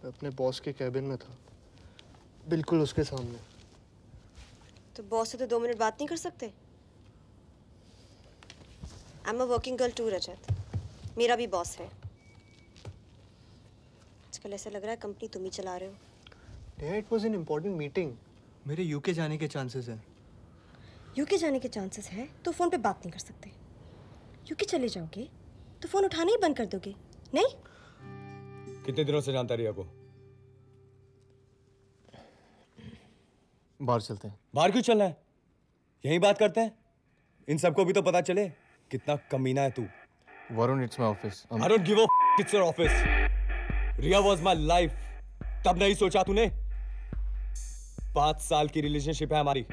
मैं अपने बॉस के कैबिन में था, बिल्कुल उसके सामने। तो बॉस से तो 2 मिनट बात नहीं कर सकते? I am a working girl too Rajat, मेरा भी बॉस है। आजकल ऐसा लग रहा है कंपनी तुम ही चला रहे हो। Neha, it was an important meeting. मेरे यूके जाने के चांसेस हैं। यूके जाने के चांसेस है तो फोन पे बात नहीं कर सकते। यूके चले जाओगे तो फोन उठाना ही बंद कर दोगे, नहीं? कितने दिनों से जानता रिया को? बाहर चलते हैं। बाहर क्यों चलना है? यहीं बात करते हैं। इन सबको भी तो पता चले कितना कमीना है तू। Varun, it's my office. I don't give a f- it's your office. Riya was my life. तब नहीं सोचा तूने? 5 साल की रिलेशनशिप है हमारी,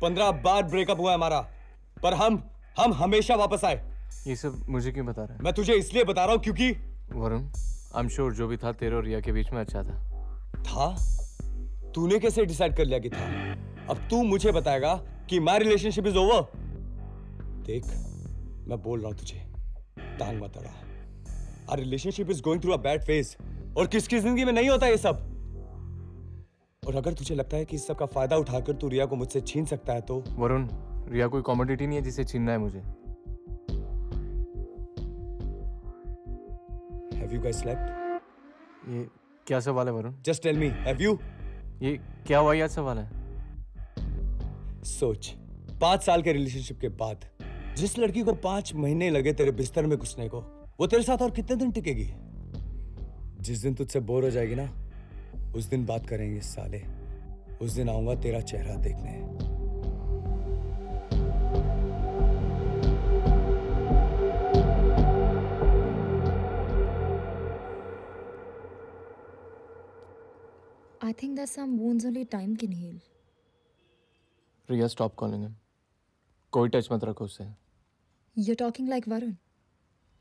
15 बार ब्रेकअप हुआ है हमारा, पर हम हमेशा वापस आए। ये सब मुझे क्यों बता रहा है? मैं तुझे इसलिए बता रहा हूँ क्योंकि वरुण, आई एम श्योर जो भी था तेरे और रिया के बीच में अच्छा था। तूने कैसे डिसाइड कर लिया कि था? अब तू मुझे बताएगा कि माय रिलेशनशिप इज ओवर। देख, मैं बोल रहा हूं तुझे, टांग मत अड़ा। Our relationship is going through a bad phase, और किसकी जिंदगी में नहीं होता ये सब। और अगर तुझे लगता है कि इस सब का फायदा उठाकर तू रिया को मुझसे छीन सकता है तो वरुण, रिया कोई कमोडिटी नहीं है जिसे छीनना है मुझे। Have you guys slept? ये क्या सवाल है Varun? Just tell me, have you? ये क्या हुआ याद सवाल है? सोच, 5 साल के रिलेशनशिप के बाद जिस लड़की को 5 महीने लगे तेरे बिस्तर में घुसने को, वो तेरे साथ और कितने दिन टिकेगी? जिस दिन तुझसे बोर हो जाएगी ना, उस दिन बात करेंगे साले। उस दिन आऊंगा तेरा चेहरा देखने। I think there's some wounds only time can heal. Riya, stop calling him. कोई टच मत रखो उससे। You're talking like Varun.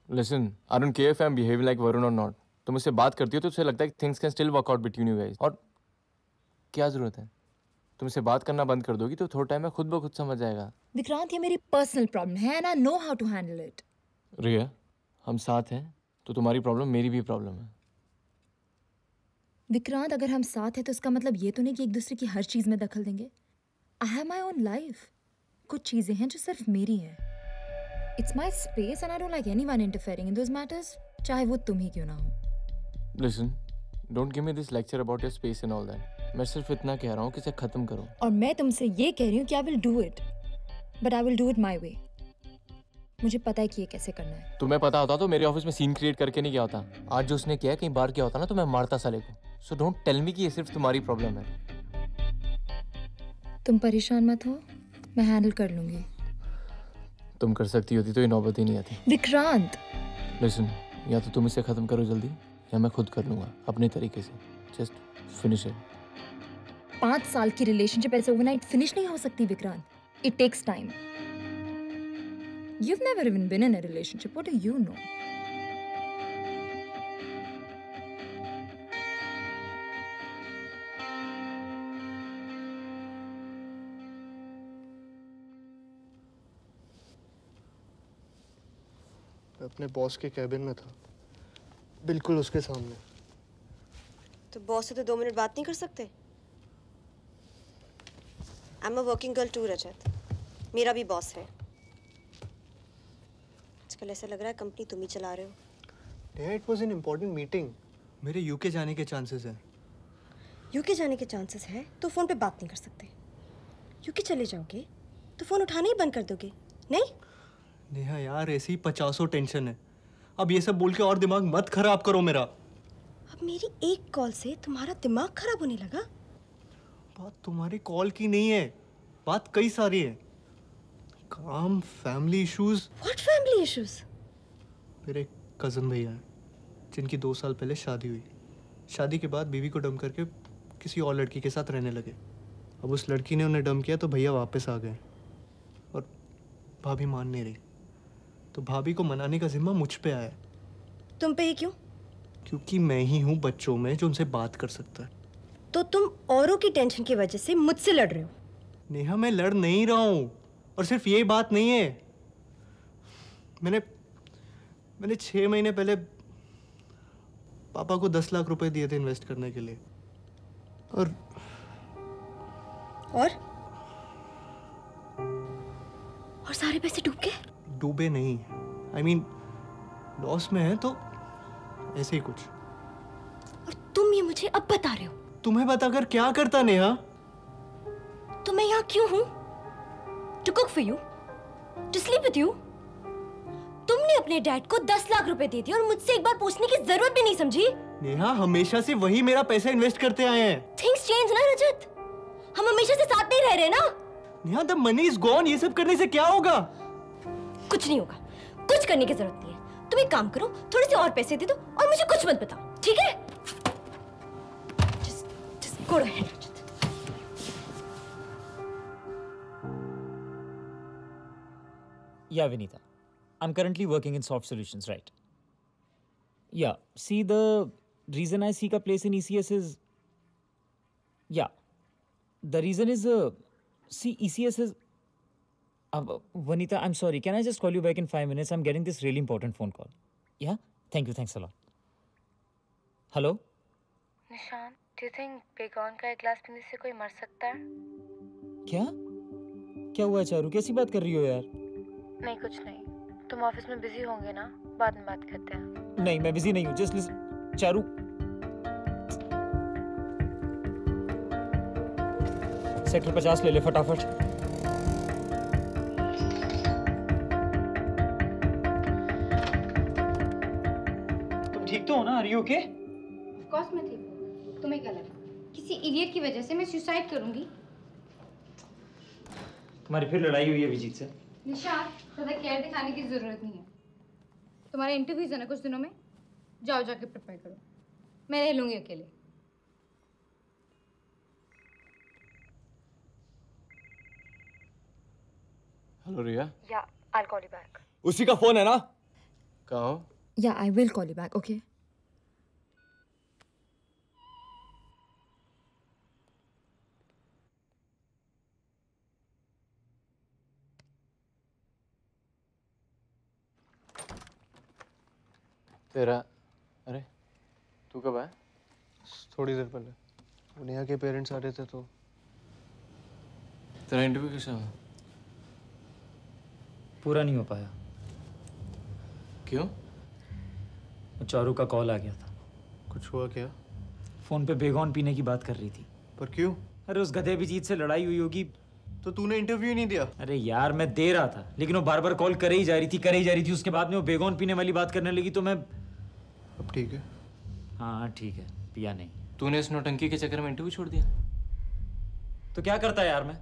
Listen, I don't care if I'm behaving like Varun or not. तुम मुझसे बात करती हो तो उसे लगता है कि things can still work out between you guys. और क्या जरूरत है? तुम मुझसे बात करना बंद कर दोगी तो थोड़ा टाइम में खुद ब खुद समझ जाएगा। विक्रांत, ये मेरी पर्सनल प्रॉब्लम है and I know how to handle it. रिया, हम साथ हैं तो तुम्हारी प्रॉब्लम मेरी भी प्रॉब्लम है। विक्रांत, अगर हम साथ हैं तो इसका मतलब ये तो नहीं कि एक दूसरे की हर चीज में दखल देंगे। I have my own life. कुछ चीजें हैं जो सिर्फ मेरी हैं। It's my space and I don't like anyone interfering in those matters, चाहे वो तुम ही क्यों ना हो। Listen, don't give me this lecture about your space and all that. मैं सिर्फ इतना कह रहा हूँ कि इसे खत्म करो। और मैं तुमसे ये कह रही हूँ कि I will do it, but I will do it my way. मुझे पता है कि ये कैसे करना है। तुम्हें पता होता तो मेरे ऑफिस में सीन क्रिएट करके नहीं किया होता। आज जो उसने किया कहीं बाहर किया होता ना तो मैं मारता साले को। So don't tell me कि ये सिर्फ तुम्हारी प्रॉब्लम है। तुम परेशान मत हो, मैं हैंडल कर लूंगी। तुम कर सकती होती तो ये नौबत ही नहीं आती। विक्रांत, Listen, या तो तुम इसे खत्म करो जल्दी या मैं खुद कर लूंगा अपने तरीके से। Just finish it. 5 साल की रिलेशनशिप ऐसे ओवरनाइट फिनिश नहीं हो सकती Vikrant. It takes time. You've never even been in a relationship. What do you know? मैं अपने बॉस के कैबिन में था, बिल्कुल उसके सामने। तो बॉस से तो 2 मिनट बात नहीं कर सकते? I am a working girl too Rajat, मेरा भी बॉस है। आजकल ऐसा लग रहा है कंपनी तुम ही चला रहे हो। Neha, it was an important meeting. मेरे यूके जाने के चांसेस हैं। यूके जाने के चांसेस है तो फोन पे बात नहीं कर सकते। यूके चले जाओगे तो फोन उठाना ही बंद कर दोगे, नहीं? नेहा यार, ऐसी 50 टेंशन है। अब ये सब बोल के और दिमाग मत खराब करो मेरा। अब मेरी एक कॉल से तुम्हारा दिमाग खराब होने लगा? बात तुम्हारी कॉल की नहीं है, बात कई सारी है। काम, family issues. What family issues? मेरे कज़न भैया हैं जिनकी 2 साल पहले शादी हुई। शादी के बाद बीवी को डंप करके किसी और लड़की के साथ रहने लगे। अब उस लड़की ने उन्हें डंप किया तो भैया वापस आ गए और भाभी मान नहीं रही, तो भाभी को मनाने का जिम्मा मुझ पे आया। तुम पे ही क्यों? क्योंकि मैं ही हूँ बच्चों में जो उनसे बात कर सकता है। तो तुम औरों की टेंशन की वजह से मुझसे लड़ रहे हो? नेहा, मैं लड़ नहीं रहा हूँ, और सिर्फ ये बात नहीं है। मैंने 6 महीने पहले पापा को 10 लाख रुपए दिए थे इन्वेस्ट करने के लिए। और सारे पैसे डूब गए? डूबे नहीं, I mean लॉस में है तो ऐसे ही कुछ। और तुम ये मुझे अब बता रहे हो? तुम्हें बताकर क्या करता नेहा? तो मैं यहाँ क्यों हूँ? To cook for you, to sleep with you। तुमने अपने डैड को 10 लाख रुपए दे दिए और मुझसे एक बार पूछने की जरूरत भी नहीं समझी। नेहा हमेशा से वही मेरा पैसा इन्वेस्ट करते आए हैं। Things change ना रजत, हम हमेशा से साथ नहीं रह रहे ना। Neha the money is gone, ये सब करने से क्या होगा? कुछ नहीं होगा, कुछ करने की जरूरत नहीं है। तुम एक काम करो, थोड़े से और पैसे दे दो और मुझे कुछ मत बताओ, ठीक है? Just go ahead, Rajat. Yeah, Vinita. I'm currently working in soft solutions, right? Yeah. See, the reason I seek a place in ECS is... Yeah. The reason is... see, ECS is... Vanita, I'm sorry. Can I just call you back in 5 minutes? I'm getting this really important phone call. Yeah? Thank you. Thanks a lot. Hello? Nishant, do you think Baygon का एक गिलास पीने से कोई मर सकता है? क्या? क्या हुआ चारू? कैसी बात कर रही हो यार? नहीं, कुछ नहीं। तुम ऑफिस में बिजी होंगे ना, बाद में बात करते हैं। नहीं, मैं बिजी नहीं हूँ। Just listen. चारू, सेक्टर 50 ले ले फटाफट। तुम ठीक तो हो ना? Are you okay? Of course मैं ठीक हूँ। तुम्हें क्या लगा किसी इडियट की वजह से मैं सुसाइड करूंगी? तुम्हारी फिर लड़ाई हुई है अभिजीत से? निशांत, ज़्यादा केयर दिखाने की जरूरत नहीं है। तुम्हारे इंटरव्यूज है ना कुछ दिनों में, जाओ जाके प्रिपेयर करो। मैं रह लूंगी अकेले। हेलो रिया। या, I'll call you back. उसी का फोन है ना? कहो। Yeah, I will call you back, okay? तेरा, अरे तू कब आया? थोड़ी देर पहले। वो नेहा के पेरेंट्स आ रहे थे तो। तेरा इंटरव्यू कैसा हुआ? पूरा नहीं हो पाया। क्यों? चारू का कॉल आ गया था। कुछ हुआ क्या? फोन पे बेगॉन पीने की बात कर रही थी। पर क्यों? अरे उस गधे अभिजीत से लड़ाई हुई होगी। तो तूने इंटरव्यू नहीं दिया? अरे यार मैं दे रहा था, लेकिन वो बार बार कॉल करे ही जा रही थी। उसके बाद में वो बेगॉन पीने वाली बात करने लगी तो मैं... अब ठीक है? हाँ ठीक है, पिया नहीं। तूने इस नौटंकी के चक्कर में इंटरव्यू छोड़ दिया? तो क्या करता यार मैं?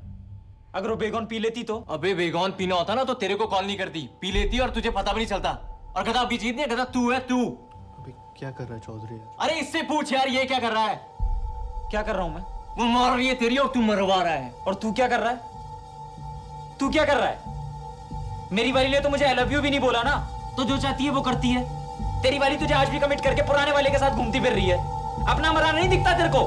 अगर वो बेगॉन पी लेती तो? अबे बेगॉन पीना होता ना तो तेरे को कॉल नहीं करती, पी लेती और तुझे पता भी नहीं चलता। और गधा अभिजीत नहीं, गधा तू है, तू। अबे क्या कर रहा है चौधरी यार? अरे इससे पूछ यार, ये क्या कर रहा है? क्या कर रहा हूं मैं? वो मार रही है तेरी और तू मरवा रहा है। और तू क्या कर रहा है? तू क्या कर रहा है? मेरी वाली ने तो मुझे आई लव यू भी नहीं बोला ना। तो जो चाहती है वो करती है। तेरी वाली तुझे आज भी कमिट करके पुराने वाले के साथ घूमती फिर रही है। अपना मरा नहीं दिखता तेरे को?